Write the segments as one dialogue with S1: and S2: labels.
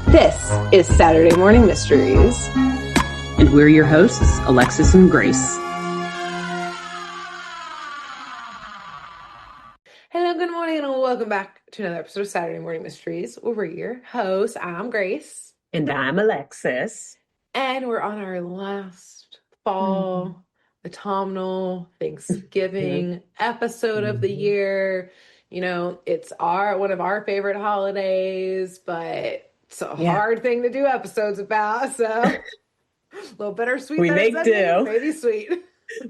S1: This is Saturday Morning Mysteries.
S2: And we're your hosts, Alexis and Grace.
S1: Hello, good morning, and welcome back to another episode of Saturday Morning Mysteries. We're your hosts. I'm Grace.
S2: And I'm Alexis.
S1: And we're on our last fall autumnal Thanksgiving episode of the year. You know, it's one of our favorite holidays, but it's a hard thing to do episodes about, so a little bittersweet.
S2: We make do.
S1: Maybe sweet.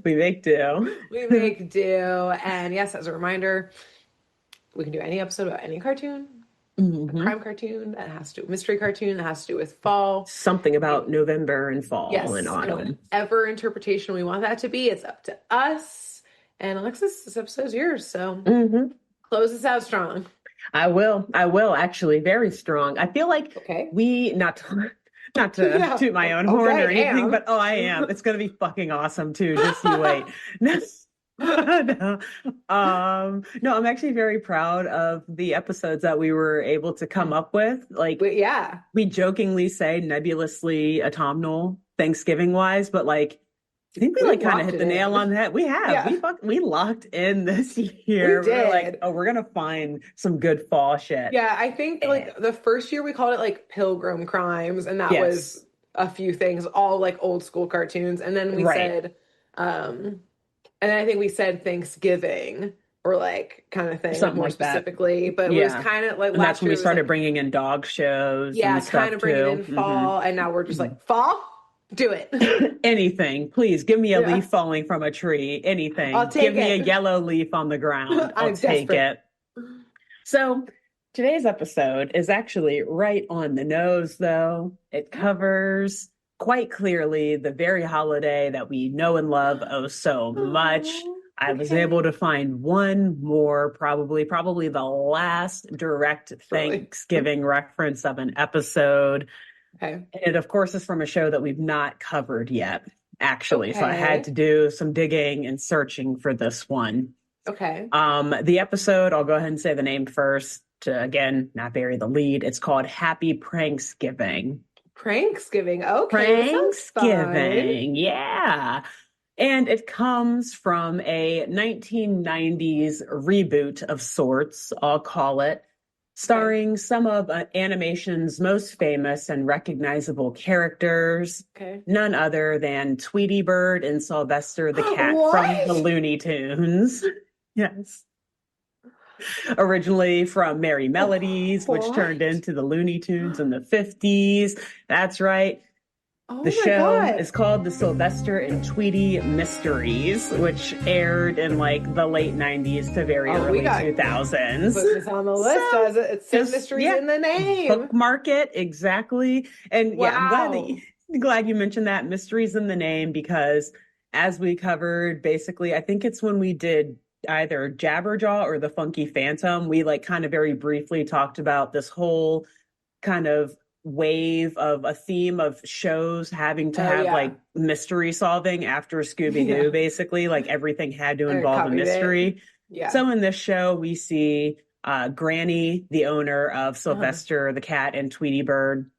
S2: We make do.
S1: We make do. And yes, as a reminder, we can do any episode about any cartoon, a crime cartoon that has to do, mystery cartoon that has to do with fall.
S2: Something about November and fall and autumn.
S1: Whatever interpretation we want that to be, it's up to us. And Alexis, this episode is yours, so close us out strong.
S2: I will actually, very strong. I feel like we, not to toot my own horn or anything, but I am. It's going to be fucking awesome too. Just you wait. No, I'm actually very proud of the episodes that we were able to come up with. Like, we jokingly say nebulously autumnal Thanksgiving wise, but like, I think we kind of hit the nail on the head. We have. Yeah. We locked in this year.
S1: We did.
S2: We're like, we're going to find some good fall shit.
S1: Yeah, I think like the first year we called it like Pilgrim Crimes, and that was a few things, all like old school cartoons. And then we said, and then I think we said Thanksgiving or like kind of thing,
S2: something
S1: more
S2: like
S1: specifically.
S2: That.
S1: But it was kind of like
S2: and that's when we started bringing in dog shows.
S1: Yeah,
S2: and
S1: kind of bringing in fall. And now we're just like, fall? Do it.
S2: Anything. Please give me a leaf falling from a tree. Anything.
S1: I'll take
S2: give me a yellow leaf on the ground. I'll take it. So today's episode is actually right on the nose, though. It covers quite clearly the very holiday that we know and love so much. I was able to find one more, probably the last direct Thanksgiving reference of an episode. Okay. And it, of course, is from a show that we've not covered yet, actually. So I had to do some digging and searching for this one.
S1: Okay.
S2: The episode, I'll go ahead and say the name first to, again, not bury the lead. It's called Happy Pranksgiving.
S1: Pranksgiving. Okay.
S2: Pranksgiving. Yeah. And it comes from a 1990s reboot of sorts, I'll call it, starring some of animation's most famous and recognizable characters, none other than Tweety Bird and Sylvsester the cat from the Looney Tunes. Yes. Originally from Merry Melodies, which turned into the Looney Tunes in the 50s. That's right. The show is called The Sylvsester and Tweety Mysteries, which aired in like the late 90s to very early 2000s.
S1: Put this on the list, does it? It's mysteries in the name.
S2: Bookmark it, exactly. And I'm glad you mentioned that, mysteries in the name, because as we covered, basically, I think it's when we did either Jabberjaw or The Funky Phantom, we like kind of very briefly talked about this whole kind of wave of a theme of shows having to have like mystery solving after Scooby-Doo, basically. Like everything had to involve a mystery. Yeah. So in this show, we see Granny, the owner of Sylvsester the cat and Tweety Bird,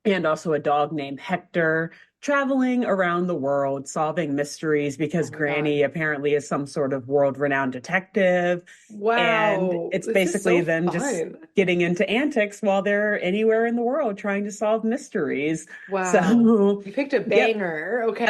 S2: and also a dog named Hector, traveling around the world solving mysteries because Granny apparently is some sort of world-renowned detective. Wow. And it's basically them just getting into antics while they're anywhere in the world trying to solve mysteries.
S1: Wow.
S2: So
S1: you picked a banger. Okay.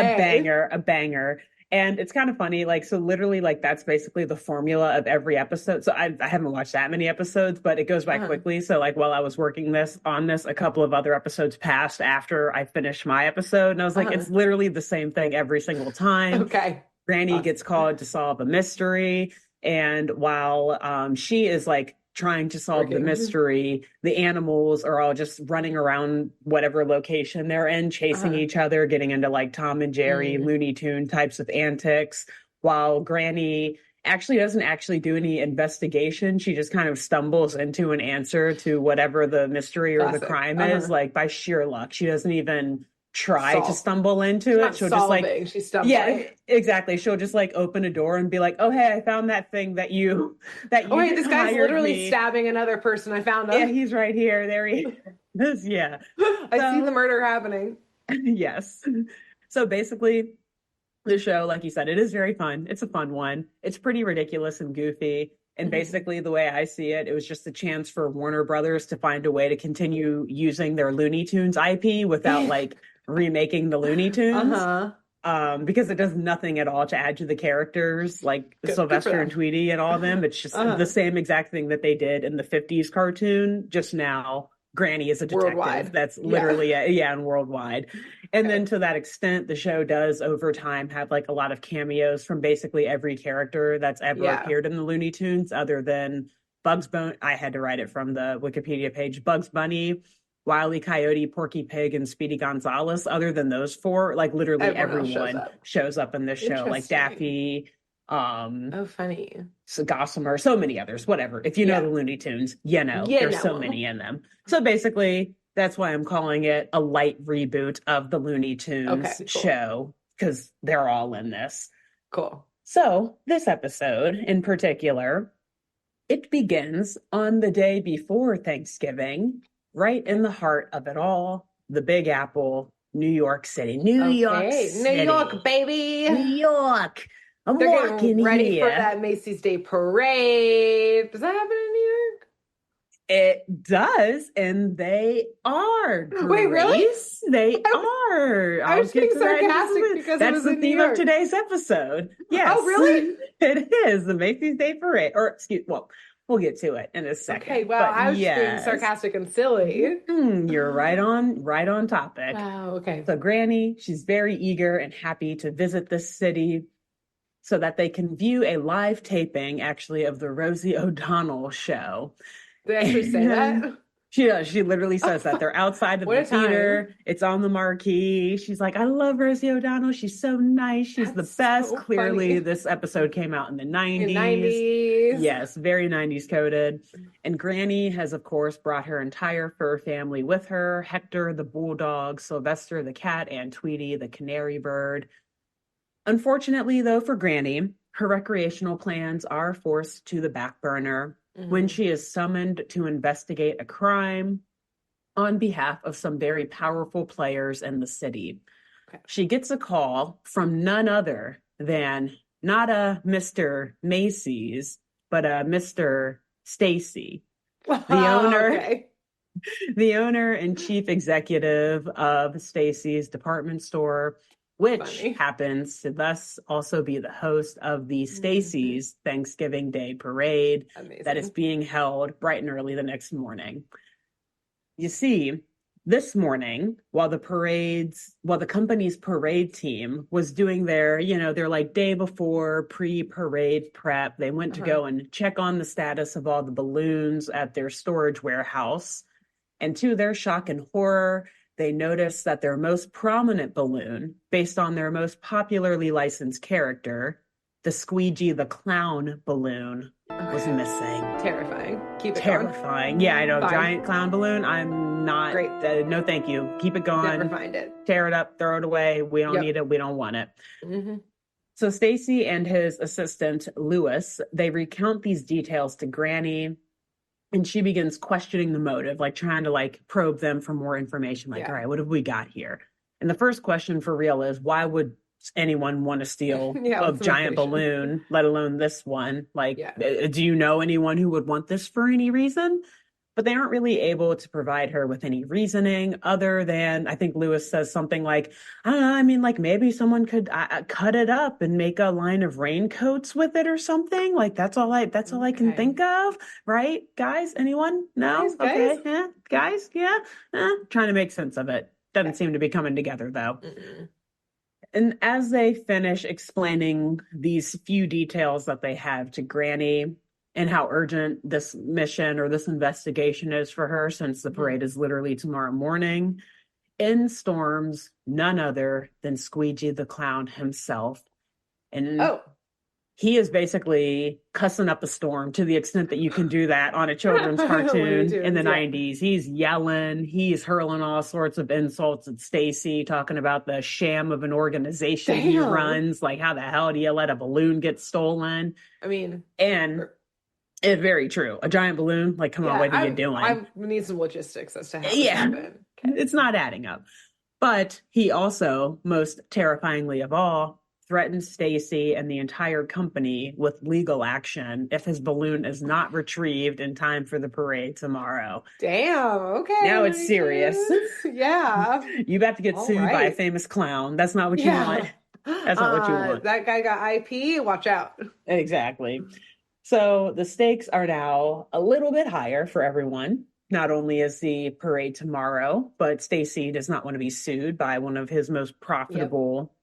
S2: A banger. And it's kind of funny, like, so literally, like, that's basically the formula of every episode. So I haven't watched that many episodes, but it goes by quickly. So, like, while I was working on this, a couple of other episodes passed after I finished my episode. And I was like, it's literally the same thing every single time.
S1: Okay.
S2: Granny gets called to solve a mystery. And while she is, like, trying to solve the mystery, the animals are all just running around whatever location they're in, chasing each other, getting into like Tom and Jerry, Looney Tune types of antics, while Granny actually doesn't actually do any investigation. She just kind of stumbles into an answer to whatever the mystery or the crime is, like by sheer luck. She doesn't even try to stumble into it. She'll just like,
S1: she's stumbling.
S2: Yeah, exactly. She'll just like open a door and be like, "Oh, hey, I found that thing that you
S1: oh wait, this guy's literally stabbing another person. I found him.
S2: Yeah, he's right here. There he is." Yeah.
S1: I see the murder happening.
S2: Yes. So basically, the show, like you said, it is very fun. It's a fun one. It's pretty ridiculous and goofy. And basically, the way I see it, it was just a chance for Warner Brothers to find a way to continue using their Looney Tunes IP without like remaking the Looney Tunes. Because it does nothing at all to add to the characters, like Sylvester and Tweety and all of them. It's just the same exact thing that they did in the 50s cartoon, just now Granny is a detective. Worldwide. That's literally, and worldwide. And then to that extent, the show does over time have like a lot of cameos from basically every character that's ever appeared in the Looney Tunes, other than Bugs Bunny. I had to write it from the Wikipedia page. Bugs Bunny, Wile E. Coyote, Porky Pig, and Speedy Gonzales. Other than those four, like literally everyone shows up in this show, like Daffy.
S1: Funny.
S2: So Gossamer, so many others, whatever. If you know the Looney Tunes, there's so many in them. So basically, that's why I'm calling it a light reboot of the Looney Tunes show, because they're all in this.
S1: Cool.
S2: So this episode in particular, it begins on the day before Thanksgiving, right in the heart of it all, the Big Apple, New York City. New York City.
S1: New York, baby.
S2: New York.
S1: They're getting ready for that Macy's Day Parade. Does that happen in New York?
S2: It does, and they are.
S1: Wait, really?
S2: They are.
S1: I was being sarcastic because
S2: that's
S1: it was
S2: the
S1: in
S2: theme
S1: New York.
S2: of today's episode. Yes.
S1: Oh, really?
S2: It is the Macy's Day Parade. We'll get to it in a second.
S1: Okay, well, I was being sarcastic and silly.
S2: You're right on topic.
S1: Wow, okay.
S2: So Granny, she's very eager and happy to visit this city so that they can view a live taping, actually, of the Rosie O'Donnell show.
S1: Did they actually say that?
S2: She does. She literally says that. They're outside of the theater. It's on the marquee. She's like, I love Rosie O'Donnell. She's so nice. She's the best. So clearly, this episode came out in the 90s. Yes, very 90s coded. And Granny has, of course, brought her entire fur family with her. Hector, the bulldog, Sylvester, the cat, and Tweety, the canary bird. Unfortunately, though, for Granny, her recreational plans are forced to the back burner when she is summoned to investigate a crime on behalf of some very powerful players in the city. Okay. She gets a call from none other than not a Mr. Macy's, but a Mr. Stacy, the owner and chief executive of Stacy's department store, which happens to thus also be the host of the Stacy's Thanksgiving Day Parade that is being held bright and early the next morning. You see, this morning, while the company's parade team was doing their like day before pre-parade prep, they went to go and check on the status of all the balloons at their storage warehouse. And to their shock and horror, they noticed that their most prominent balloon, based on their most popularly licensed character, the Squeegee the Clown balloon, was missing.
S1: Terrifying. Keep it
S2: Terrifying.
S1: Going.
S2: Yeah, I know. Fine. Giant clown balloon. I'm not.
S1: Great.
S2: No, thank you. Keep it going.
S1: Never find it.
S2: Tear it up. Throw it away. We don't need it. We don't want it. So Stacy and his assistant, Lewis, they recount these details to Granny. And she begins questioning the motive, like trying to like probe them for more information. Like, all right, what have we got here? And the first question for real is, why would anyone want to steal a giant balloon, let alone this one? Like, do you know anyone who would want this for any reason? But they aren't really able to provide her with any reasoning other than, I think Lewis says something like, I don't know, I mean, like maybe someone could cut it up and make a line of raincoats with it or something. Like that's all I can think of. Right? Guys, anyone? No?
S1: Guys?
S2: Okay. Yeah. Guys? Yeah. Trying to make sense of it. Doesn't seem to be coming together though. And as they finish explaining these few details that they have to Granny, and how urgent this mission or this investigation is for her, since the parade is literally tomorrow morning, in storms none other than Squeegee the Clown himself. And he is basically cussing up a storm to the extent that you can do that on a children's cartoon in the 90s. He's yelling, he's hurling all sorts of insults at Stacy, talking about the sham of an organization he runs. Like, how the hell do you let a balloon get stolen?
S1: I mean,
S2: and It's very true. A giant balloon, like, come on,
S1: Yeah,
S2: what are you doing?
S1: I need some logistics as to how this
S2: Yeah,
S1: happened. Okay.
S2: it's not adding up. But he also, most terrifyingly of all, threatened Stacy and the entire company with legal action if his balloon is not retrieved in time for the parade tomorrow.
S1: Damn. Okay,
S2: Now it's serious.
S1: Alexis. Yeah.
S2: You about to get
S1: All
S2: sued by a
S1: right.
S2: famous clown. That's not what you want.
S1: Yeah.
S2: That's not what you want.
S1: That guy got IP. Watch out.
S2: Exactly. So the stakes are now a little bit higher for everyone. Not only is the parade tomorrow, but Stacy does not want to be sued by one of his most profitable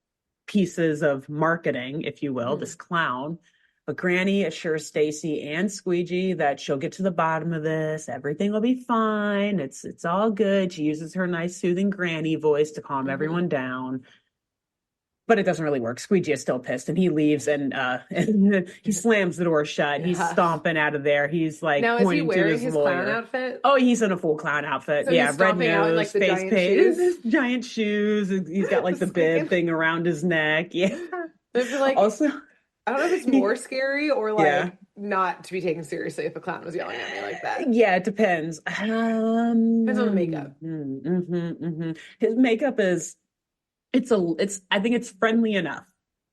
S2: pieces of marketing, if you will, this clown. But Granny assures Stacy and Squeegee that she'll get to the bottom of this. Everything will be fine. It's all good. She uses her nice soothing Granny voice to calm everyone down. But it doesn't really work. Squeegee is still pissed, and he leaves, and he slams the door shut. He's stomping out of there. He's like
S1: now,
S2: pointing
S1: is he wearing
S2: to his
S1: his
S2: lawyer.
S1: clown outfit?
S2: Oh, he's in a full clown outfit.
S1: So
S2: yeah,
S1: he's
S2: red
S1: stomping
S2: nose,
S1: out in like the
S2: face
S1: giant
S2: paint,
S1: shoes?
S2: giant shoes. He's got like the bib thing around his neck. Yeah.
S1: I feel like
S2: Also,
S1: I don't know if it's more scary or like
S2: Yeah.
S1: not to be taken seriously if a clown was yelling at me like that.
S2: yeah, it depends.
S1: Depends on the makeup.
S2: His makeup is I think it's friendly enough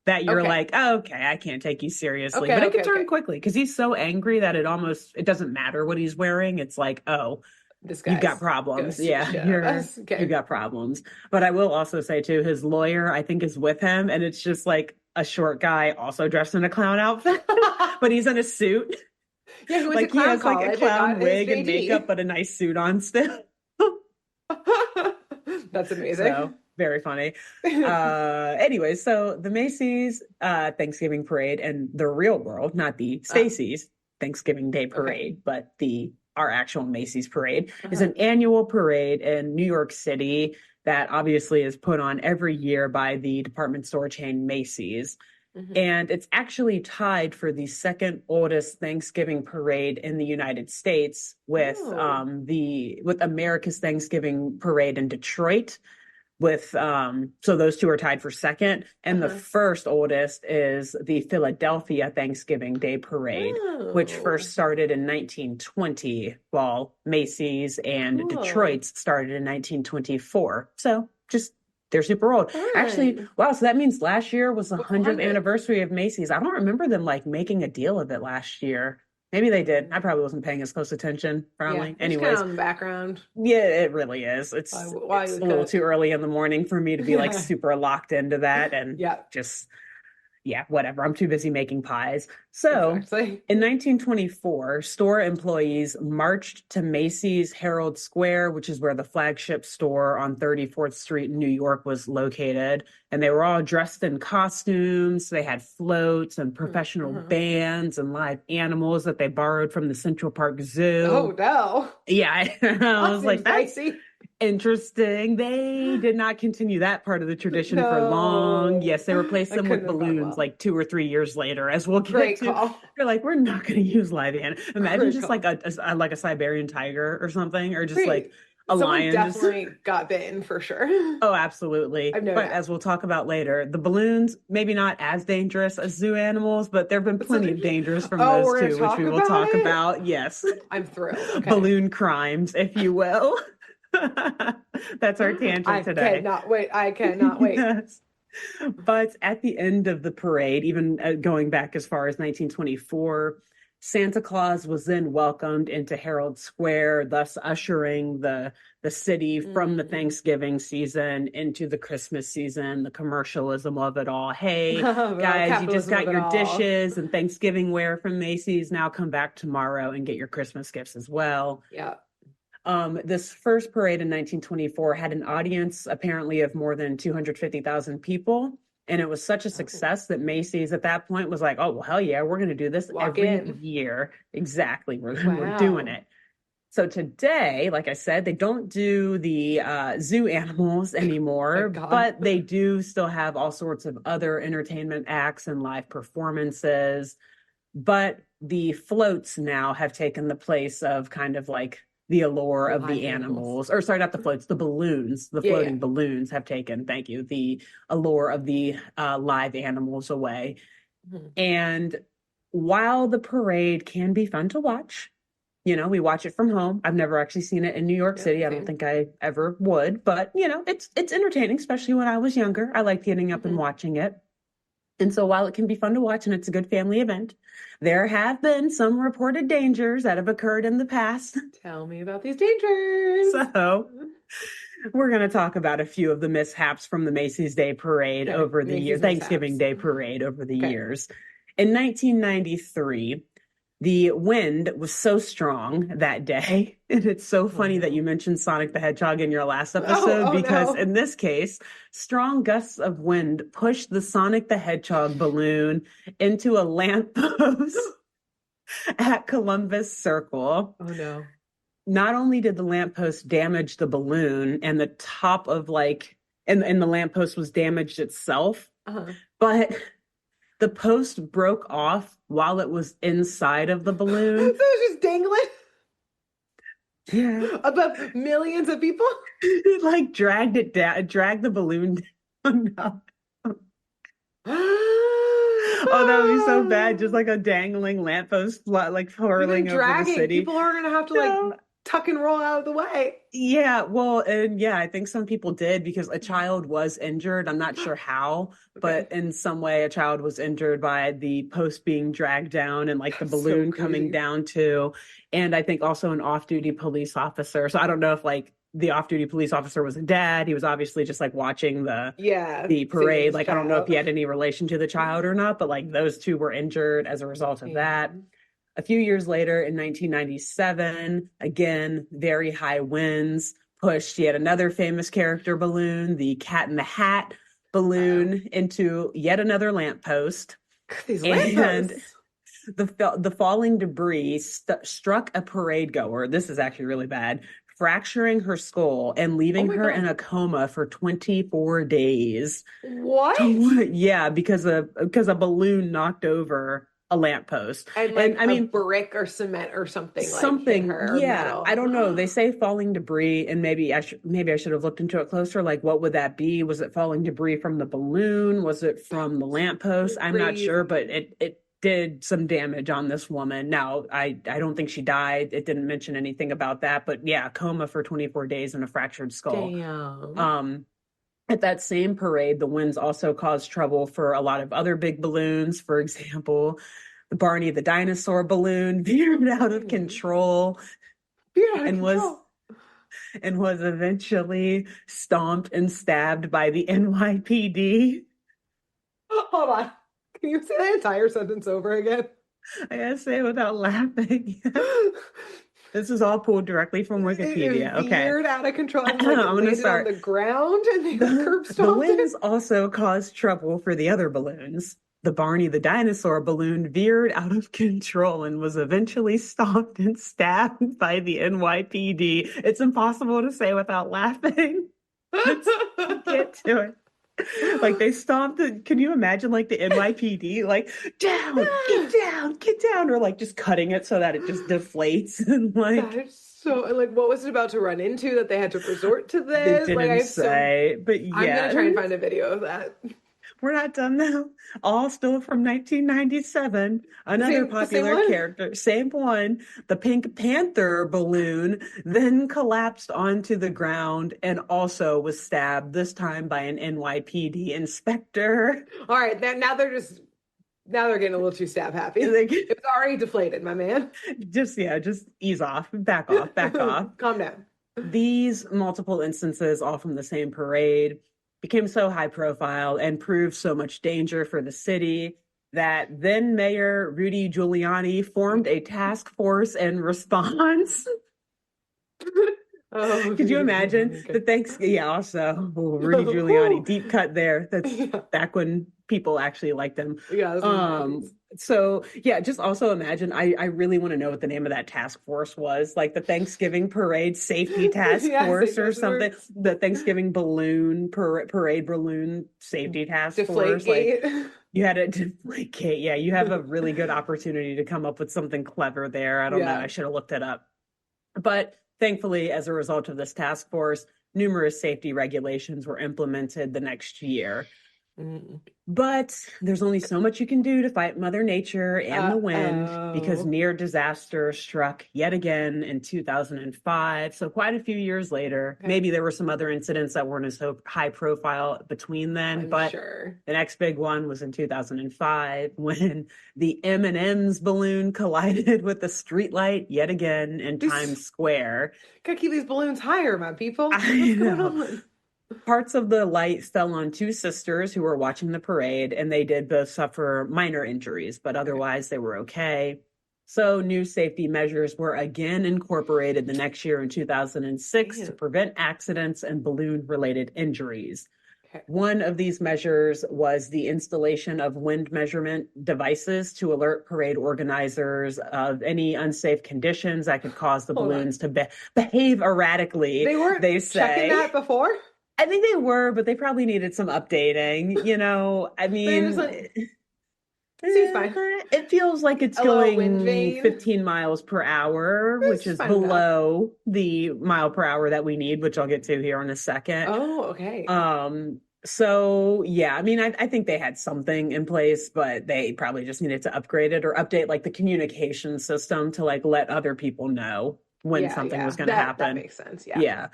S2: that you're
S1: Okay.
S2: like, oh, okay, I can't take you seriously.
S1: Okay,
S2: but it
S1: okay,
S2: can turn
S1: okay.
S2: quickly because he's so angry that it doesn't matter what he's wearing. It's like, oh,
S1: This
S2: you've got
S1: guy's
S2: problems.
S1: gonna
S2: Yeah,
S1: shit out of us. Okay.
S2: you've got problems. But I will also say too, his lawyer, I think, is with him, and it's just like a short guy also dressed in a clown outfit, but he's in a suit.
S1: Yeah, who went
S2: Like
S1: to clown
S2: he has like a
S1: college and
S2: clown
S1: got his
S2: wig and
S1: JD.
S2: makeup, but a nice suit on still.
S1: That's amazing.
S2: So very funny. Anyway, so the Macy's Thanksgiving parade and the real world, not the Stacy's Thanksgiving Day parade, but our actual Macy's parade is an annual parade in New York City that obviously is put on every year by the department store chain Macy's. And it's actually tied for the second oldest Thanksgiving parade in the United States with with America's Thanksgiving parade in Detroit. So those two are tied for second. And the first oldest is the Philadelphia Thanksgiving Day Parade, which first started in 1920, while Macy's and Detroit's started in 1924. So just they're super old. Actually, wow, so that means last year was the 100th anniversary of Macy's. I don't remember them like making a deal of it last year. Maybe they did. I probably wasn't paying as close attention, probably.
S1: Yeah,
S2: Anyways,
S1: kind of on the background.
S2: Yeah, it really is. It's a little too early in the morning for me to be like super locked into that and whatever. I'm too busy making pies. So in 1924, store employees marched to Macy's Herald Square, which is where the flagship store on 34th Street in New York was located. And they were all dressed in costumes. They had floats and professional bands and live animals that they borrowed from the Central Park Zoo.
S1: Oh, no.
S2: Yeah, I was like, that's
S1: dicey.
S2: Interesting. They did not continue that part of the tradition for long. Yes, they replaced them with balloons like 2 or 3 years later, as we'll get to. They're like, we're not going to use live animals. Imagine just like a Siberian tiger or something, or just like a lion.
S1: Definitely got bitten for sure.
S2: Oh, absolutely. But as we'll talk about later, the balloons, maybe not as dangerous as zoo animals, but there have been plenty of dangers from those too, which we will talk about. Yes.
S1: I'm thrilled. Okay.
S2: Balloon crimes, if you will. That's our tangent today.
S1: I cannot wait.
S2: Yes. But at the end of the parade, even going back as far as 1924, Santa Claus was then welcomed into Herald Square, thus ushering the city from the Thanksgiving season into the Christmas season, the commercialism of it all. Hey, guys, you just got your dishes and Thanksgiving wear from Macy's. Now come back tomorrow and get your Christmas gifts as well.
S1: Yeah.
S2: This first parade in 1924 had an audience apparently of more than 250,000 people. And it was such a success that Macy's at that point was like, oh, well, hell yeah, we're going to do this every year. Exactly. We're doing it. So today, like I said, they don't do the zoo animals anymore, but they do still have all sorts of other entertainment acts and live performances. But the floats now have taken the place of kind of like the allure of the animals, or sorry, not the floats, the balloons, the floating balloons have taken, thank you, the allure of the live animals away. And while the parade can be fun to watch, we watch it from home. I've never actually seen it in New York City. I don't think I ever would, but it's entertaining, especially when I was younger. I liked getting up and watching it. And so while it can be fun to watch and it's a good family event, there have been some reported dangers that have occurred in the past.
S1: Tell me about these dangers.
S2: So we're going to talk about a few of the mishaps from the Macy's Day Parade over the years, Thanksgiving Day Parade over the years. In 1993, the wind was so strong that day, and it's so funny that you mentioned Sonic the Hedgehog in your last episode, because in this case, strong gusts of wind pushed the Sonic the Hedgehog balloon into a lamppost at Columbus Circle.
S1: Oh, no.
S2: Not only did the lamppost damage the balloon and the top of and the lamppost was damaged itself, but the post broke off while it was inside of the balloon.
S1: So it was just dangling?
S2: Yeah.
S1: Above millions of people?
S2: It dragged it down, dragged the balloon down. Oh, that would be so bad. Just like a dangling lamppost, whirling over the city.
S1: People are going to have to tuck and roll out of the way.
S2: Yeah, well, and I think some people did because a child was injured. I'm not sure how, but in some way a child was injured by the post being dragged down and the balloon coming down too. And I think also an off-duty police officer. So I don't know if the off-duty police officer was a dad. He was obviously just watching the parade. I don't know if he had any relation to the child or not, but those two were injured as a result of that. A few years later, in 1997, again, very high winds pushed yet another famous character balloon, the Cat in the Hat balloon, into yet another lamppost.
S1: These lampposts.
S2: And the falling debris struck a parade goer. This is actually really bad, fracturing her skull and leaving her in a coma for 24 days.
S1: What?
S2: Yeah, because a balloon knocked over a lamppost.
S1: And I mean, brick or cement or something. Hit her,
S2: yeah. I don't know. They say falling debris, and maybe I should have looked into it closer. What would that be? Was it falling debris from the balloon? Was it from the lamppost? I'm not sure, but it did some damage on this woman. Now, I don't think she died. It didn't mention anything about that, but yeah, coma for 24 days and a fractured skull.
S1: Damn.
S2: At that same parade, the winds also caused trouble for a lot of other big balloons. For example, the Barney the dinosaur balloon veered out of control and was eventually stomped and stabbed by the NYPD.
S1: Hold on. Can you say that entire sentence over again?
S2: I gotta say it without laughing. This is all pulled directly from Wikipedia. Okay.
S1: Veered out of control. I'm going to start on the ground and they curb stomped.
S2: The winds also caused trouble for the other balloons. The Barney the dinosaur balloon veered out of control and was eventually stomped and stabbed by the NYPD. It's impossible to say without laughing. Let's get to it. They stomped can you imagine the NYPD get down or just cutting it so that it just deflates and
S1: That's so what was it about to run into that they had to resort to this?
S2: They didn't say, but yeah.
S1: I'm gonna try and find a video of that.
S2: We're not done now. All still from 1997. Another popular character, same one. The Pink Panther balloon then collapsed onto the ground and also was stabbed, this time by an NYPD inspector.
S1: All right, now they're getting a little too stab happy. It was already deflated, my man.
S2: Just ease off, back off.
S1: Calm down.
S2: These multiple instances, all from the same parade, became so high profile and proved so much danger for the city that then Mayor Rudy Giuliani formed a task force in response. Could you imagine the Thanksgiving? Yeah, also Rudy Giuliani, deep cut there. That's back when people actually liked them.
S1: Yeah.
S2: So yeah, just also imagine. I really want to know what the name of that task force was, the Thanksgiving Parade Safety Task Force or something. The Thanksgiving Balloon Parade Balloon Safety Task Force. You had a Deflategate. Yeah, you have a really good opportunity to come up with something clever there. I don't know. I should have looked it up, but. Thankfully, as a result of this task force, numerous safety regulations were implemented the next year.
S1: Mm.
S2: But there's only so much you can do to fight Mother Nature and the wind because
S1: Uh-oh.
S2: near disaster struck yet again in 2005. So quite a few years later,
S1: Okay.
S2: maybe there were some other incidents that weren't as high profile between then,
S1: I'm
S2: but
S1: sure.
S2: the next big one was in 2005 when the M&M's balloon collided with the streetlight yet again in Times Square.
S1: Gotta keep these balloons higher, my people.
S2: I
S1: What's going
S2: know.
S1: on?
S2: Parts of the light fell on two sisters who were watching the parade, and they did both suffer minor injuries, but otherwise they were okay. So new safety measures were again incorporated the next year in 2006 to prevent accidents and balloon-related injuries.
S1: Okay.
S2: One of these measures was the installation of wind measurement devices to alert parade organizers of any unsafe conditions that could cause the balloons to behave erratically.
S1: They weren't checking that before?
S2: I think they were, but they probably needed some updating. You know, I mean,
S1: seems fine.
S2: It feels like it's going 15 miles per hour, which is below the mile per hour that we need, which I'll get to here in a second.
S1: Oh, okay.
S2: So yeah, I mean, I think they had something in place, but they probably just needed to upgrade it or update like the communication system to like let other people know when something was going to happen.
S1: That makes sense. Yeah.
S2: Yeah.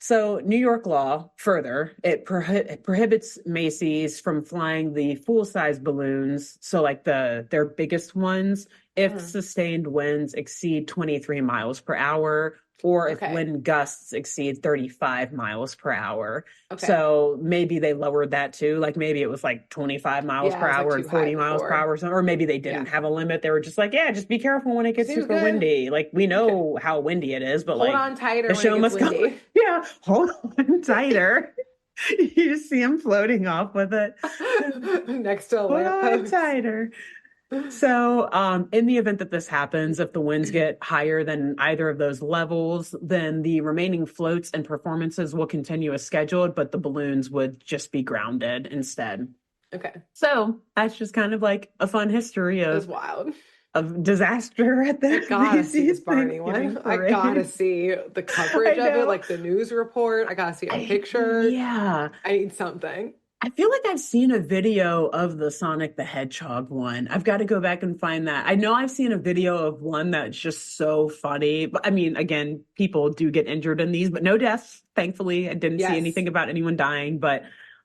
S2: So New York law, further, it prohibits Macy's from flying the full-size balloons, so like their biggest ones, if sustained winds exceed 23 miles per hour, or if wind gusts exceed 35 miles per hour. Okay. So maybe they lowered that too. Like maybe it was like 25 miles per hour and 40 miles per hour. Or maybe they didn't have a limit. They were just like, yeah, just be careful when it gets super windy. Like we know how windy it is, but
S1: hold on tighter
S2: the show must go. Yeah, hold on tighter. You just see him floating off with it.
S1: Next to a
S2: lamppost. Hold on tighter. So, in the event that this happens, if the winds get higher than either of those levels, then the remaining floats and performances will continue as scheduled, but the balloons would just be grounded instead.
S1: Okay.
S2: So that's just kind of like a fun history of
S1: wild.
S2: Of disaster at the
S1: I gotta see this Barney one. I gotta see the coverage of it, like the news report. I gotta see a picture.
S2: Yeah.
S1: I need something.
S2: I feel like I've seen a video of the Sonic the Hedgehog one. I've got to go back and find that. I know I've seen a video of one that's just so funny. But I mean, again, people do get injured in these, but no deaths, thankfully. I didn't see anything about anyone dying, but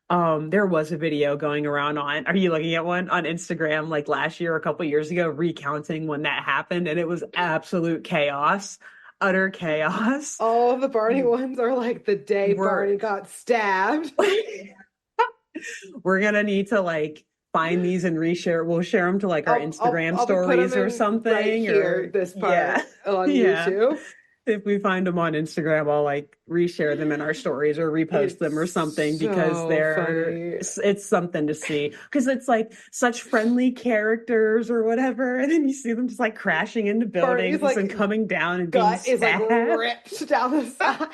S2: there was a video going around are you looking at one on Instagram like last year, a couple years ago, recounting when that happened, and it was absolute chaos. Utter chaos.
S1: All the Barney ones are like the day Barney got stabbed.
S2: We're gonna need to like find these and reshare. We'll share them to like our Instagram stories or something.
S1: Right here, this part on YouTube.
S2: If we find them on Instagram, I'll like reshare them in our stories or repost them or something because it's something to see. Because it's like such friendly characters or whatever, and then you see them just like crashing into buildings and coming down and being stabbed. Is like
S1: ripped down the side.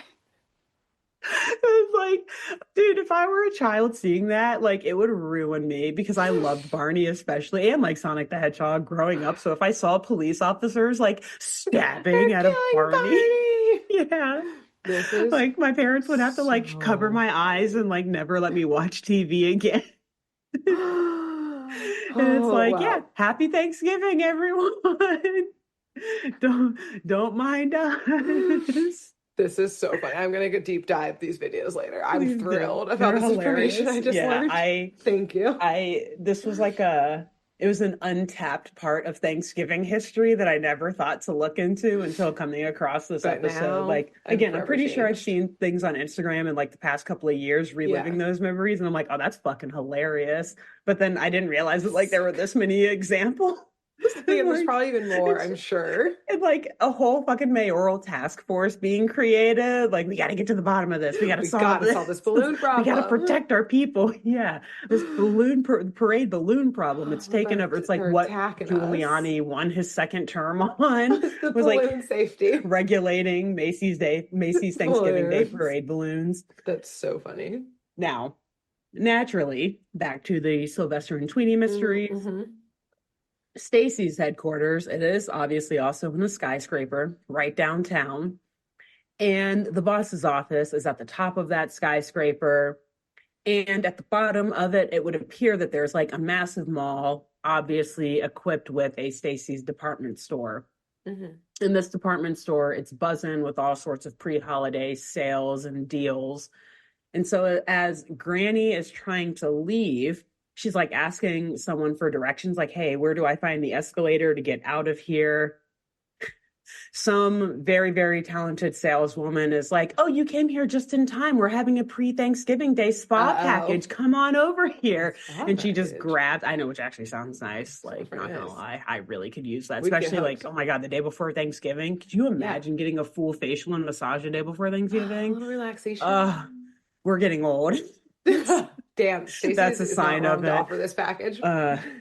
S2: It's like, dude, if I were a child seeing that, like it would ruin me because I loved Barney especially and like Sonic the Hedgehog growing up. So if I saw police officers like stabbing at a Barney. Yeah. Like my parents would have to like cover my eyes and like never let me watch TV again. And it's like, yeah, happy Thanksgiving, everyone. Don't mind us.
S1: This is so funny. I'm going to deep dive these videos later. I'm thrilled about this information I just learned. Thank you.
S2: This was like it was an untapped part of Thanksgiving history that I never thought to look into until coming across this episode. Like, again, I'm pretty sure I've seen things on Instagram in like the past couple of years reliving those memories. And I'm like, oh, that's fucking hilarious. But then I didn't realize that like there were this many examples.
S1: Yeah, there's probably even more, I'm sure.
S2: And like a whole fucking mayoral task force being created. Like, we got to get to the bottom of this. We got to solve
S1: this balloon problem.
S2: We got to protect our people. Yeah. This parade balloon problem. It's taken over. It's like what Giuliani won his second term on.
S1: The
S2: was
S1: balloon
S2: like
S1: safety.
S2: Regulating Macy's Thanksgiving Day parade balloons.
S1: That's so funny.
S2: Now, naturally, back to the Sylvsester and Tweety mysteries. Mm-hmm. Stacy's headquarters, it is obviously also in a skyscraper right downtown. And the boss's office is at the top of that skyscraper. And at the bottom of it, it would appear that there's like a massive mall, obviously equipped with a Stacy's department store. Mm-hmm. In this department store, it's buzzing with all sorts of pre-holiday sales and deals. And so as Granny is trying to leave, she's like asking someone for directions, like, hey, where do I find the escalator to get out of here? Some very, very talented saleswoman is like, oh, you came here just in time. We're having a pre-Thanksgiving Day spa package. Come on over here. And she just grabbed, I know, which actually sounds nice. Like, not gonna lie, I really could use that. Especially like, oh my God, the day before Thanksgiving. Could you imagine getting a full facial and massage the day before Thanksgiving?
S1: A little relaxation.
S2: We're getting old.
S1: Damn, Stacey
S2: that's a sign of it.
S1: To offer this package.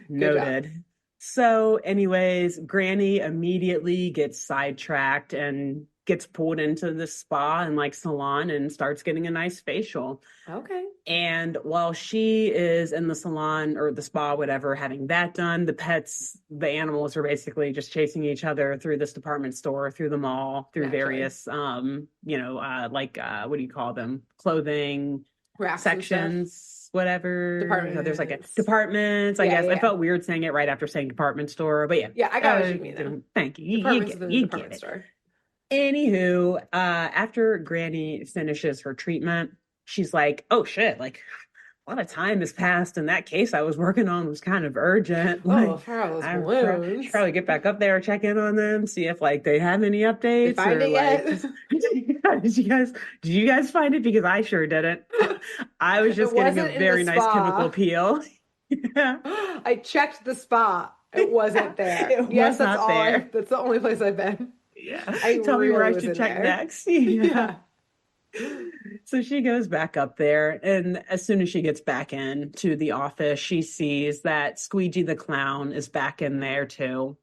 S2: Noted. So anyways, Granny immediately gets sidetracked and gets pulled into the spa and like salon and starts getting a nice facial.
S1: Okay.
S2: And while she is in the salon or the spa, whatever, having that done, the animals are basically just chasing each other through this department store, through the mall, through various, what do you call them? Clothing
S1: racks
S2: sections. Whatever.
S1: Departments.
S2: There's like departments, I guess. Yeah. I felt weird saying it right after saying department store, but yeah.
S1: Yeah, I got what you mean.
S2: Thank you. You get it. Store. Anywho, after Granny finishes her treatment, she's like, oh shit, like a lot of time has passed, and that case I was working on was kind of urgent.
S1: Like, I
S2: should probably get back up there, check in on them, see if like they have any updates.
S1: Find it yet?
S2: Did you guys find it? Because I sure didn't. I was just getting a very nice chemical peel. Yeah.
S1: I checked the spa. It wasn't there.
S2: That's not there.
S1: That's the only place I've been.
S2: Yeah. Tell me where I should check next. Yeah. So she goes back up there, and as soon as she gets back into the office, she sees that Squeegee the clown is back in there too.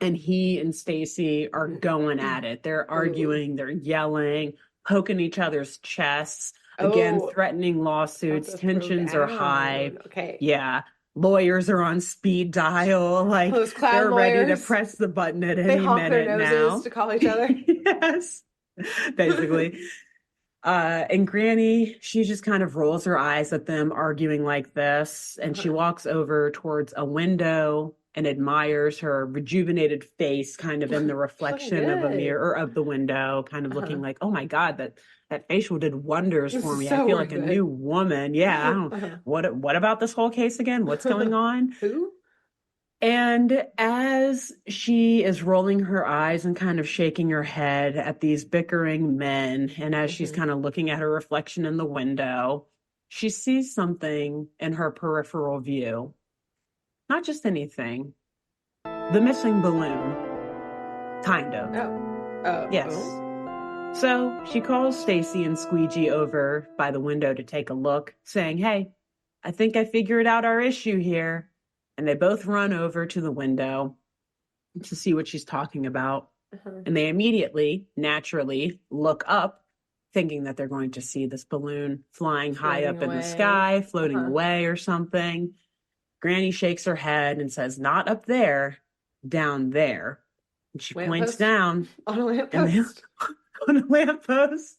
S2: And he and Stacy are going at it. They're arguing, they're yelling, poking each other's chests, again, threatening lawsuits. Tensions are high.
S1: Okay.
S2: Yeah. Lawyers are on speed dial. Like, they're ready to press the button at any minute
S1: their noses
S2: now.
S1: To call each other.
S2: Yes. Basically. And Granny, she just kind of rolls her eyes at them arguing like this. And she walks over towards a window and admires her rejuvenated face kind of in the reflection of a mirror of the window, kind of looking like, oh my God, that facial did wonders for me. I feel like a new woman. Yeah. What about this whole case again? What's going on?
S1: Who?
S2: And as she is rolling her eyes and kind of shaking her head at these bickering men, and as she's kind of looking at her reflection in the window, she sees something in her peripheral view. Not just anything. The missing balloon. Kind of.
S1: Oh.
S2: Yes. So she calls Stacy and Squeegee over by the window to take a look, saying, hey, I think I figured out our issue here. And they both run over to the window to see what she's talking about. And they immediately, naturally, look up, thinking that they're going to see this balloon flying high up in the sky, floating away or something. Granny shakes her head and says, not up there, down there. And she points down.
S1: On a lamppost.
S2: On a lamppost.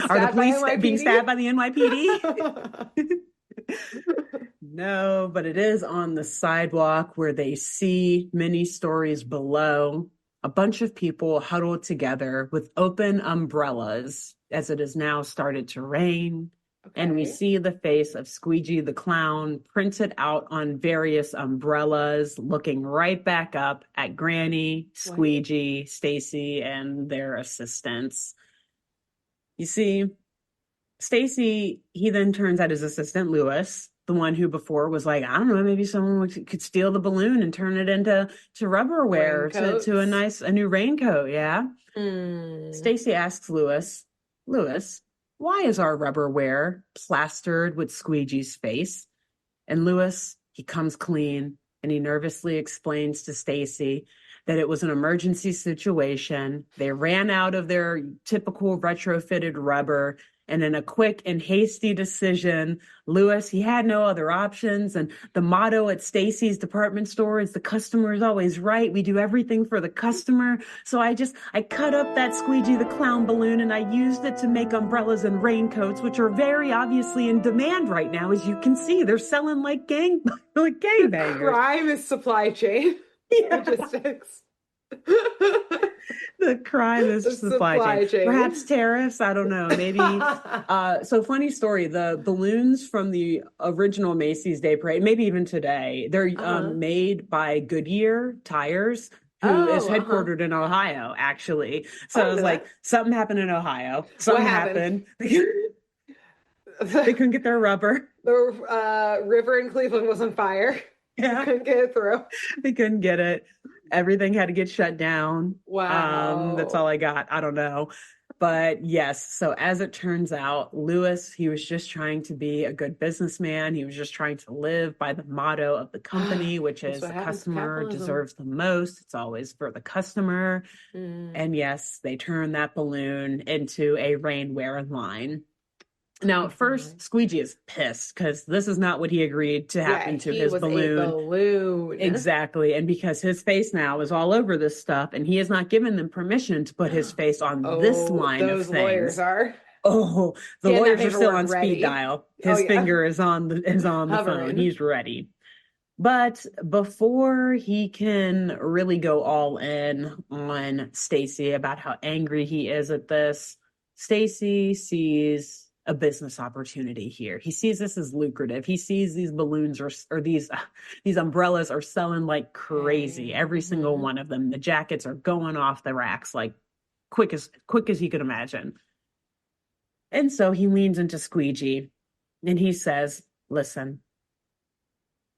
S2: Are the police being stabbed by the NYPD? No, but it is on the sidewalk where they see many stories below a bunch of people huddled together with open umbrellas as it has now started to rain. Okay. And we see the face of Squeegee the clown printed out on various umbrellas, looking right back up at Granny, Squeegee, Stacy, and their assistants. You see, Stacy, he then turns at his assistant, Lewis, the one who before was like, I don't know, maybe someone could steal the balloon and turn it into rubberware, to a new raincoat. Yeah. Stacy asks Lewis, why is our rubberware plastered with Squeegee's face? And Lewis, he comes clean and he nervously explains to Stacy that it was an emergency situation. They ran out of their typical retrofitted rubber And in a quick and hasty decision, Lewis, he had no other options. And the motto at Stacy's department store is the customer is always right. We do everything for the customer. So I cut up that Squeegee the clown balloon and I used it to make umbrellas and raincoats, which are very obviously in demand right now. As you can see, they're selling like gangbangers.
S1: Crime is supply chain. Yeah. Logistics.
S2: The crime is supply chain. Perhaps tariffs. I don't know. Maybe. So funny story. The balloons from the original Macy's Day Parade, maybe even today, they're made by Goodyear Tires, who is headquartered in Ohio, actually. So I was like, something happened in Ohio. Something happened. They couldn't get their rubber.
S1: The river in Cleveland was on fire.
S2: Yeah.
S1: They couldn't get it through.
S2: They couldn't get it. Everything had to get shut down.
S1: Wow.
S2: That's all I got. I don't know. But yes, so as it turns out, Lewis, he was just trying to be a good businessman. He was just trying to live by the motto of the company, which is the customer deserves the most. It's always for the customer. And yes, they turned that balloon into a rainwear line. Now, at first, Squeegee is pissed because this is not what he agreed to happen to his balloon. Exactly. And because his face now is all over this stuff and he has not given them permission to put his face on this line of things.
S1: Those lawyers are.
S2: Oh, the lawyers are still on speed dial. His finger is on the phone. He's ready. But before he can really go all in on Stacy about how angry he is at this, Stacy sees a business opportunity here. He sees this as lucrative. He sees these balloons or these umbrellas are selling like crazy. Every single one of them. The jackets are going off the racks like quick as he could imagine. And so he leans into Squeegee and he says, "Listen,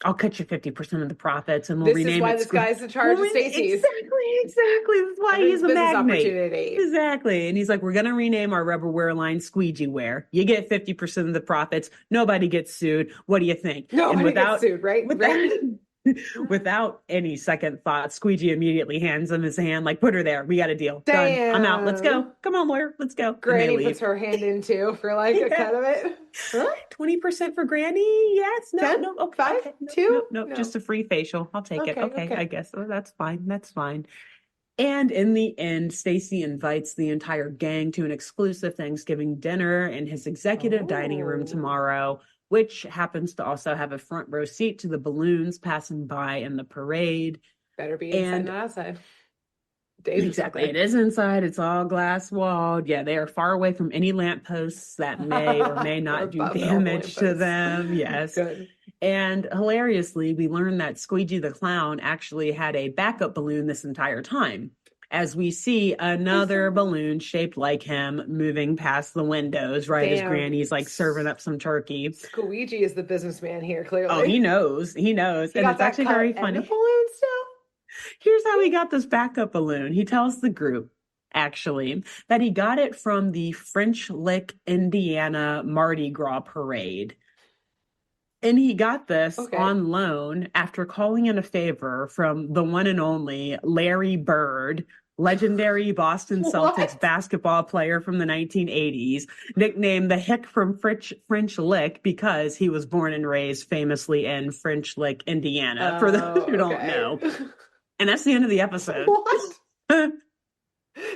S2: I'll cut you 50% of the profits and we'll rename it."
S1: This is why this guy's in charge of Stacy's.
S2: Exactly. That's why he's a magnate. Exactly. And he's like, "We're going to rename our rubberware line Squeegee Wear. You get 50% of the profits. Nobody gets sued. What do you think?"
S1: Nobody gets sued, right?
S2: Without any second thought, Squeegee immediately hands him his hand, like, "Put her there. We got a deal. Done. I'm out. Let's go. Come on, lawyer. Let's go."
S1: Granny puts her hand in too for like a cut of it. Huh?
S2: 20% for Granny? Yes. No.
S1: 10?
S2: No. Okay.
S1: 5? 2?
S2: No. Just a free facial. I'll take it. Okay. I guess that's fine. That's fine. And in the end, Stacy invites the entire gang to an exclusive Thanksgiving dinner in his executive dining room tomorrow, which happens to also have a front row seat to the balloons passing by in the parade.
S1: Better be inside, not outside.
S2: Exactly. It is inside. It's all glass walled. Yeah, they are far away from any lampposts that may or may not do damage to them. Yes. Good. And hilariously, we learned that Squeegee the Clown actually had a backup balloon this entire time, as we see another balloon shaped like him moving past the windows, right? As Granny's like serving up some turkey.
S1: Squeegee is the businessman here, clearly.
S2: Oh, he knows. And it's actually very funny.
S1: Balloon still?
S2: Here's how he got this backup balloon. He tells the group, actually, that he got it from the French Lick, Indiana Mardi Gras parade. And he got this on loan after calling in a favor from the one and only Larry Bird, legendary Boston Celtics basketball player from the 1980s, nicknamed the Hick from French Lick because he was born and raised famously in French Lick, Indiana, for those who don't know. And that's the end of the episode.
S1: What? Did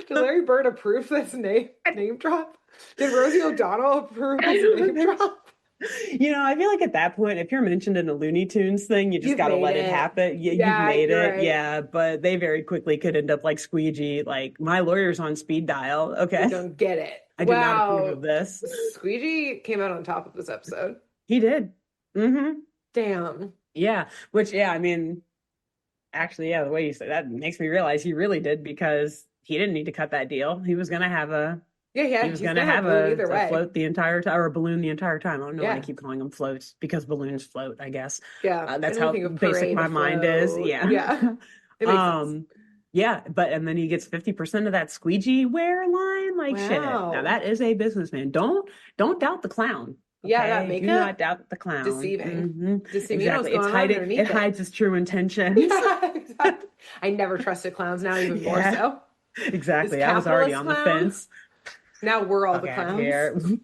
S1: Larry Bird approve this name drop? Did Rosie O'Donnell approve this name drop?
S2: I feel like at that point, if you're mentioned in a Looney Tunes thing, you just got to let it happen. You've made it. Right. Yeah. But they very quickly could end up like Squeegee, like, "My lawyer's on speed dial." Okay.
S1: I don't get it.
S2: I do not approve of this.
S1: Squeegee came out on top of this episode.
S2: He did. Mm-hmm.
S1: Damn.
S2: Yeah. Which, I mean, actually, the way you say that makes me realize he really did, because he didn't need to cut that deal. He was going to have a...
S1: Yeah,
S2: he was going to have a float the entire time, or a balloon the entire time. I don't know why I keep calling them floats, because balloons float, I guess.
S1: Yeah.
S2: That's how basic my mind is. Yeah.
S1: Yeah. It makes sense.
S2: Yeah, and then he gets 50% of that Squeegee wear line. Like, shit. Now that is a businessman. Don't doubt the clown. Okay?
S1: Yeah, that makeup.
S2: Do not doubt the clown.
S1: Deceiving.
S2: Mm-hmm.
S1: Deceiving.
S2: Exactly. It hides his true intentions.
S1: Yeah, exactly. I never trusted clowns, now even more so.
S2: Exactly. I was already on the fence.
S1: Now we're all the clowns.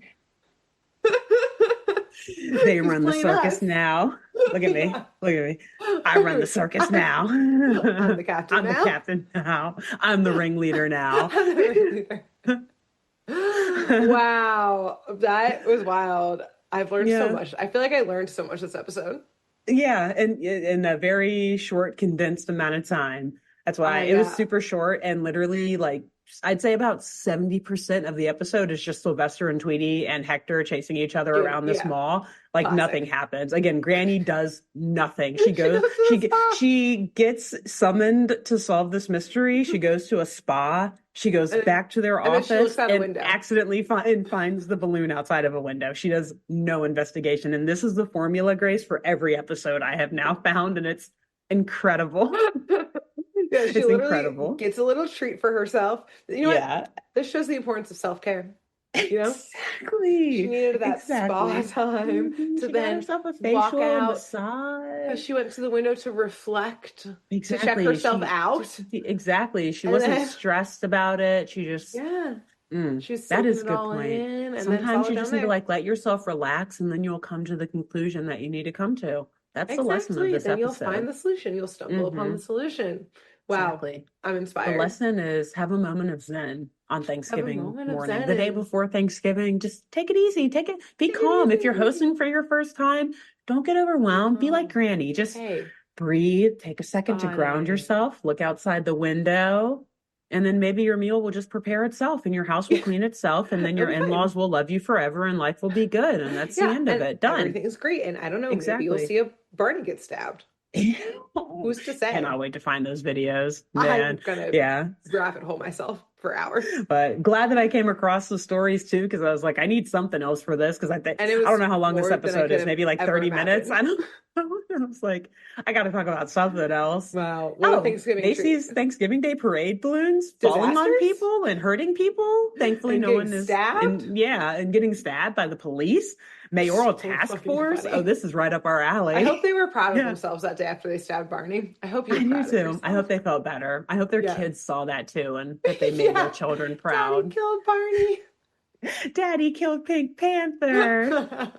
S2: They run the circus now. Look at me. Look at me. I run the circus now.
S1: I'm the captain
S2: I'm
S1: now.
S2: the captain now. I'm the ringleader now.
S1: I'm the ringleader. Wow. That was wild. I've learned so much. I feel like I learned so much this episode.
S2: Yeah, and in a very short, condensed amount of time. That's why it was super short, and literally, like, I'd say about 70% of the episode is just Sylvsester and Tweety and Hector chasing each other around this mall. Like, nothing happens. Again, Granny does nothing. She gets summoned to solve this mystery. She goes to a spa. She goes back to their office and accidentally finds the balloon outside of a window. She does no investigation. And this is the formula, Grace, for every episode I have now found, and it's incredible.
S1: Yeah, she literally incredible. Gets a little treat for herself. You know what? This shows the importance of self-care. You know?
S2: Exactly.
S1: She needed that spa time to then walk out. Massage. She went to the window to reflect, to check herself out.
S2: Exactly. She wasn't stressed about it. She just...
S1: She's
S2: that is a good point. Sometimes you just need to let yourself relax, and then you'll come to the conclusion that you need to come to. That's the lesson of this episode.
S1: Then you'll find the solution. You'll stumble upon the solution. Wow. Exactly. I'm inspired.
S2: The lesson is have a moment of zen on Thanksgiving morning. The day before Thanksgiving, just take it easy. Be calm. If you're hosting for your first time, don't get overwhelmed. Be like Granny. Just breathe. Take a second to ground yourself. Look outside the window. And then maybe your meal will just prepare itself and your house will clean itself. And then your in-laws will love you forever and life will be good. And that's the end of it. Done.
S1: Everything's great. And I don't know, maybe you'll see a Barney get stabbed. Who's to say?
S2: Cannot wait to find those videos. Man.
S1: I'm gonna rabbit hole myself for hours.
S2: But glad that I came across the stories too, because I was like, I need something else for this, because I don't know how long this episode is. Maybe like 30 minutes. I don't know. I was like, I got to talk about something else.
S1: Wow. Well,
S2: Macy's Thanksgiving Day parade balloons falling on people and hurting people. Thankfully,
S1: and
S2: no one is
S1: stabbed.
S2: And getting stabbed by the police. Mayoral task force. Funny. Oh, this is right up our alley.
S1: I hope they were proud of themselves that day after they stabbed Barney. I hope you were proud too.
S2: I hope they felt better. I hope their kids saw that too, and that they made their children proud.
S1: Daddy killed Barney.
S2: Daddy killed Pink Panther.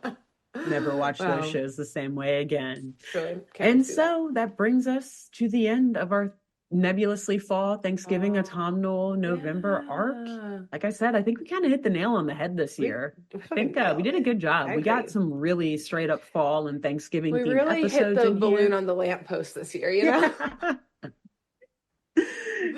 S2: Never watch those shows the same way again.
S1: Really?
S2: And so that brings us to the end of our nebulously fall Thanksgiving autumnal November arc. Like I said, I think we kind of hit the nail on the head this year. I think we did a good job. We got some really straight up fall and Thanksgiving themed episodes.
S1: We really hit the balloon on the lamppost this year, you know?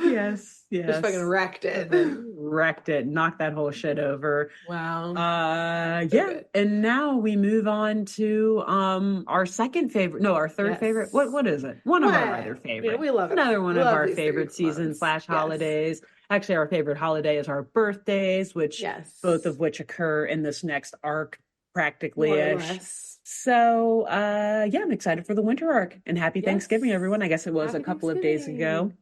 S2: Yes.
S1: Just fucking wrecked it.
S2: Knocked that whole shit over.
S1: Wow.
S2: Good. And now we move on to our third favorite. What is it? One of our other favorites.
S1: Yeah, we love it.
S2: Another one of our favorite seasons / holidays. Actually, our favorite holiday is our birthdays, which both of which occur in this next arc practically-ish. So I'm excited for the winter arc, and happy Thanksgiving, everyone. I guess it was a couple of days ago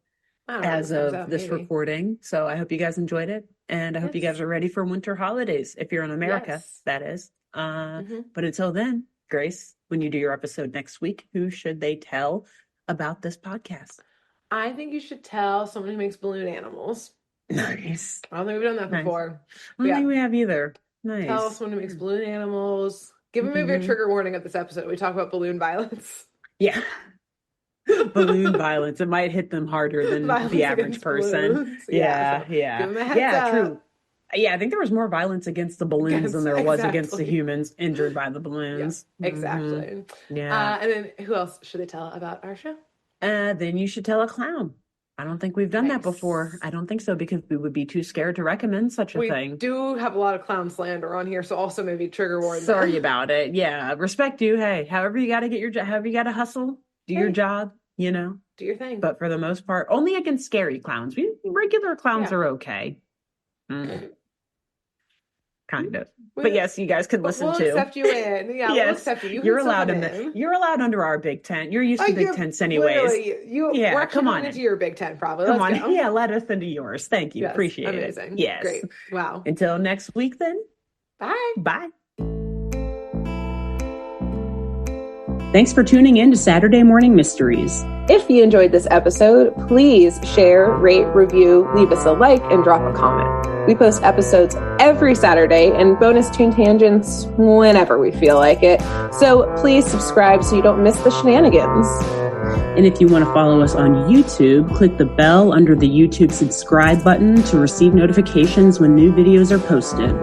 S2: as of this recording. So I hope you guys enjoyed it, and I hope you guys are ready for winter holidays if you're in America, that is. But until then, Grace, when you do your episode next week, who should they tell about this podcast?
S1: I think you should tell someone who makes balloon animals.
S2: Nice.
S1: I don't think we've done that before.
S2: I don't think we have either. Nice.
S1: Tell someone who makes balloon animals. Give them maybe a trigger warning at this episode. We talk about balloon violence.
S2: Yeah. Balloon violence. It might hit them harder than the average person.
S1: Balloons.
S2: Yeah.
S1: Give them a heads up.
S2: True. Yeah, I think there was more violence against the balloons than there was against the humans injured by the balloons.
S1: Yeah, exactly.
S2: Yeah.
S1: And then who else should they tell about our show?
S2: Then you should tell a clown. I don't think we've done that before. I don't think so, because we would be too scared to recommend such a thing.
S1: We do have a lot of clown slander on here, so also maybe trigger warning.
S2: Sorry about it. Yeah, respect you. Hey, however you got to get your job, however you got to hustle, do your job, you know.
S1: Do your thing.
S2: But for the most part, only against scary clowns. Regular clowns are okay. Kind of. But yes, you guys can listen
S1: we'll
S2: too.
S1: Accept you in. Yeah, we'll accept you.
S2: You're allowed you're allowed under our big tent. You're used to big tents anyways.
S1: We're come on into your big tent, probably.
S2: Come on. Yeah, let us into yours. Thank you. Appreciate it.
S1: Amazing.
S2: Yes.
S1: Great. Wow.
S2: Until next week then.
S1: Bye.
S2: Bye. Thanks for tuning in to Saturday Morning Mysteries.
S1: If you enjoyed this episode, please share, rate, review, leave us a like, and drop a comment. We post episodes every Saturday and bonus tune tangents whenever we feel like it. So please subscribe so you don't miss the shenanigans.
S2: And if you want to follow us on YouTube, click the bell under the YouTube subscribe button to receive notifications when new videos are posted.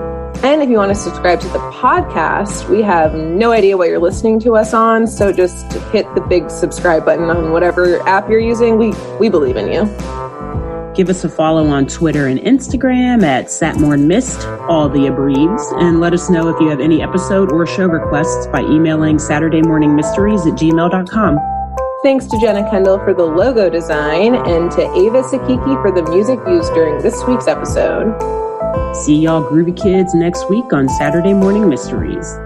S1: And if you want to subscribe to the podcast, we have no idea what you're listening to us on, so just hit the big subscribe button on whatever app you're using. We believe in you.
S2: Give us a follow on Twitter and Instagram at SatmornMist, all the abreves, and let us know if you have any episode or show requests by emailing SaturdayMorningMysteries@gmail.com.
S1: Thanks to Jenna Kendall for the logo design and to Ava Sakiki for the music used during this week's episode.
S2: See y'all groovy kids next week on Saturday Morning Mysteries.